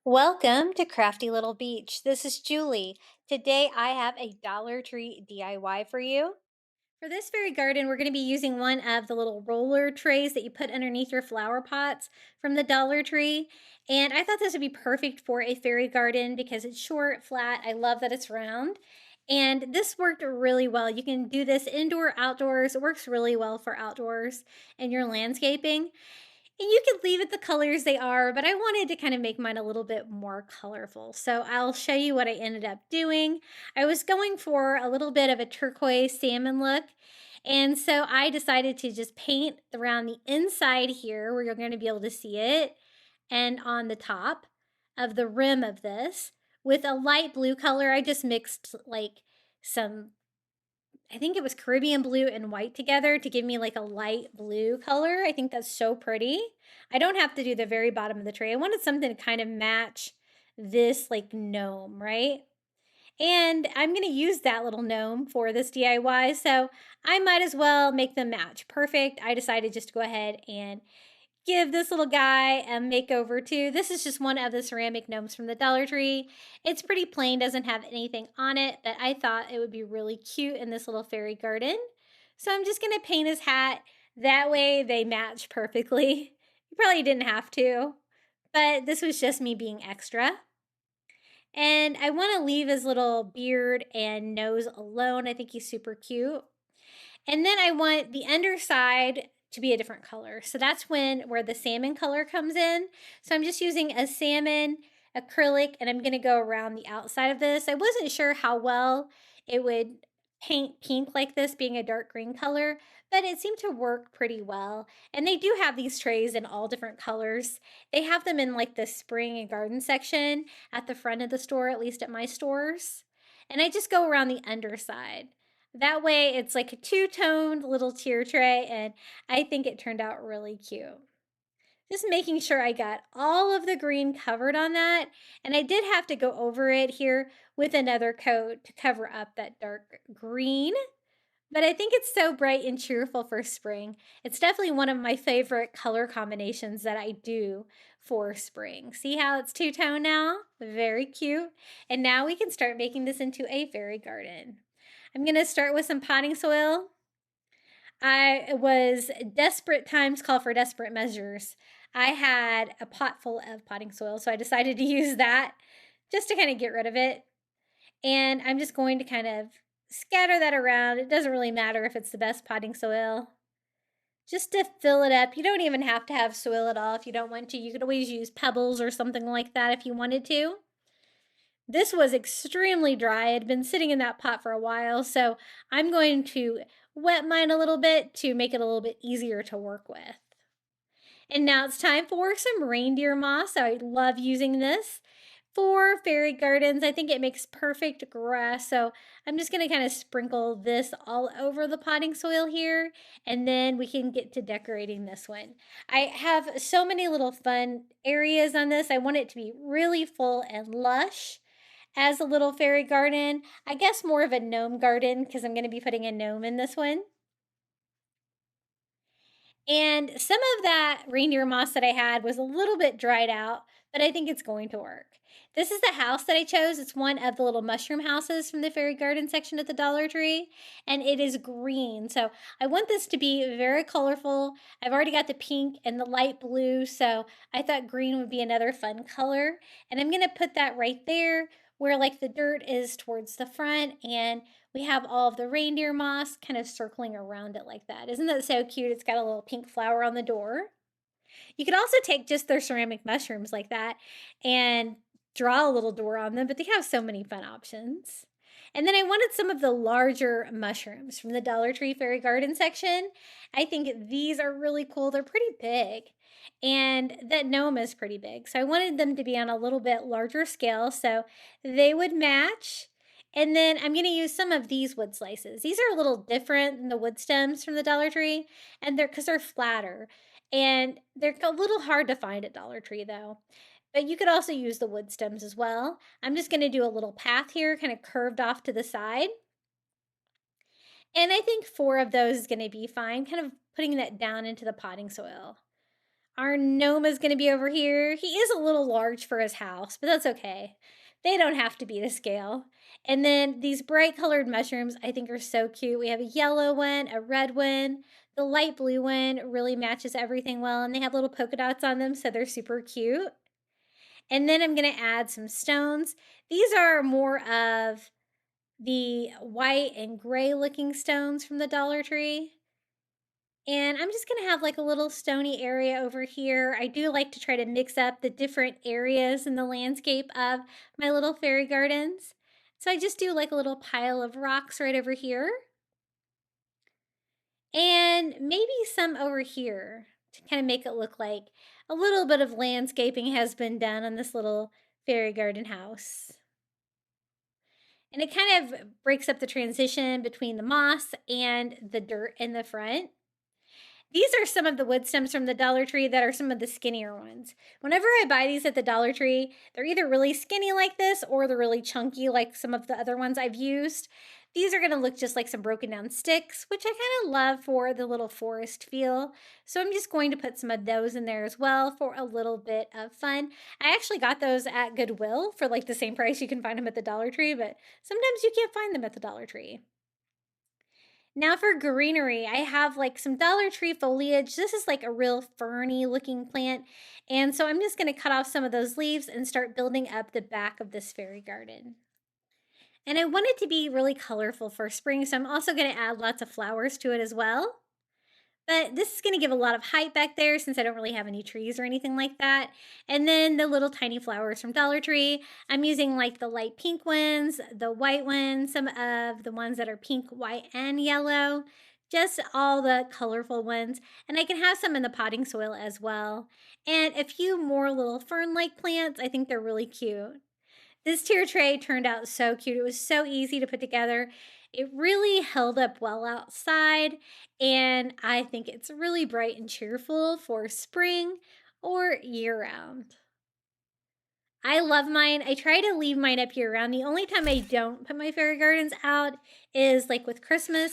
Welcome to Crafty Little Beach. This is Julie. Today I have a Dollar Tree DIY for you. For this fairy garden, we're going to be using one of the little roller trays that you put underneath your flower pots from the Dollar Tree. And I thought this would be perfect for a fairy garden because it's short, flat. I love that it's round. And this worked really well. You can do this indoor, outdoors. It works really well for outdoors and your landscaping. And you can leave it the colors they are, but I wanted to kind of make mine a little bit more colorful. So I'll show you what I ended up doing. I was going for a little bit of a turquoise salmon look. And so I decided to just paint around the inside here where you're going to be able to see it and on the top of the rim of this with a light blue color. I just mixed like some, I think it was Caribbean blue and white together to give me like a light blue color. I think that's so pretty. I don't have to do the very bottom of the tray. I wanted something to kind of match this like gnome, right? And I'm going to use that little gnome for this DIY, so I might as well make them match. Perfect. I decided just to go ahead and give this little guy a makeover too. This is just one of the ceramic gnomes from the Dollar Tree. It's pretty plain, doesn't have anything on it, but I thought it would be really cute in this little fairy garden. So I'm just gonna paint his hat. That way they match perfectly. You probably didn't have to, but this was just me being extra. And I wanna leave his little beard and nose alone. I think he's super cute. And then I want the underside to be a different color. So that's where the salmon color comes in. So I'm just using a salmon acrylic and I'm going to go around the outside of this. I wasn't sure how well it would paint pink like this being a dark green color, but it seemed to work pretty well. And they do have these trays in all different colors. They have them in like the spring and garden section at the front of the store, at least at my stores. And I just go around the underside. That way it's like a two-toned little tier tray, and I think it turned out really cute. Just making sure I got all of the green covered on that, and I did have to go over it here with another coat to cover up that dark green. But I think it's so bright and cheerful for spring. It's definitely one of my favorite color combinations that I do for spring. See how it's two-tone now? Very cute. And now we can start making this into a fairy garden. I'm going to start with some potting soil. I was desperate times call for desperate measures. I had a pot full of potting soil, so I decided to use that just to kind of get rid of it. And I'm just going to kind of scatter that around. It doesn't really matter if it's the best potting soil. Just to fill it up. You don't even have to have soil at all if you don't want to. You could always use pebbles or something like that if you wanted to. This was extremely dry. It had been sitting in that pot for a while, so I'm going to wet mine a little bit to make it a little bit easier to work with. And now it's time for some reindeer moss. I love using this for fairy gardens. I think it makes perfect grass. So I'm just going to kind of sprinkle this all over the potting soil here, and then we can get to decorating this one. I have so many little fun areas on this. I want it to be really full and lush as a little fairy garden. I guess more of a gnome garden because I'm going to be putting a gnome in this one. And some of that reindeer moss that I had was a little bit dried out, but I think it's going to work. This is the house that I chose. It's one of the little mushroom houses from the fairy garden section at the Dollar Tree, and it is green. So I want this to be very colorful. I've already got the pink and the light blue, so I thought green would be another fun color. And I'm going to put that right there where like the dirt is towards the front, and we have all of the reindeer moss kind of circling around it like that. Isn't that so cute? It's got a little pink flower on the door. You could also take just their ceramic mushrooms like that and draw a little door on them, but they have so many fun options. And then I wanted some of the larger mushrooms from the Dollar Tree Fairy Garden section. I think these are really cool. They're pretty big. And that gnome is pretty big. So I wanted them to be on a little bit larger scale so they would match. And then I'm going to use some of these wood slices. These are a little different than the wood stems from the Dollar Tree, and they're flatter. And they're a little hard to find at Dollar Tree though. But you could also use the wood stems as well. I'm just going to do a little path here, kind of curved off to the side. And I think 4 of those is going to be fine, kind of putting that down into the potting soil. Our gnome is going to be over here. He is a little large for his house, but that's okay. They don't have to be to scale. And then these bright colored mushrooms I think are so cute. We have a yellow one, a red one. The light blue one really matches everything well, and they have little polka dots on them, so they're super cute. And then I'm going to add some stones. These are more of the white and gray looking stones from the Dollar Tree. And I'm just gonna have like a little stony area over here. I do like to try to mix up the different areas in the landscape of my little fairy gardens. So I just do like a little pile of rocks right over here. And maybe some over here to kind of make it look like a little bit of landscaping has been done on this little fairy garden house. And it kind of breaks up the transition between the moss and the dirt in the front. These are some of the wood stems from the Dollar Tree that are some of the skinnier ones. Whenever I buy these at the Dollar Tree, they're either really skinny like this or they're really chunky like some of the other ones I've used. These are going to look just like some broken down sticks, which I kind of love for the little forest feel. So I'm just going to put some of those in there as well for a little bit of fun. I actually got those at Goodwill for like the same price you can find them at the Dollar Tree, but sometimes you can't find them at the Dollar Tree. Now for greenery, I have like some Dollar Tree foliage. This is like a real ferny looking plant. And so I'm just going to cut off some of those leaves and start building up the back of this fairy garden. And I want it to be really colorful for spring, so I'm also going to add lots of flowers to it as well. But this is going to give a lot of height back there since I don't really have any trees or anything like that. And then the little tiny flowers from Dollar Tree. I'm using like the light pink ones, the white ones, some of the ones that are pink, white, and yellow. Just all the colorful ones. And I can have some in the potting soil as well. And a few more little fern-like plants. I think they're really cute. This tier tray turned out so cute. It was so easy to put together. It really held up well outside, and I think it's really bright and cheerful for spring or year-round. I love mine. I try to leave mine up year-round. The only time I don't put my fairy gardens out is like with Christmas,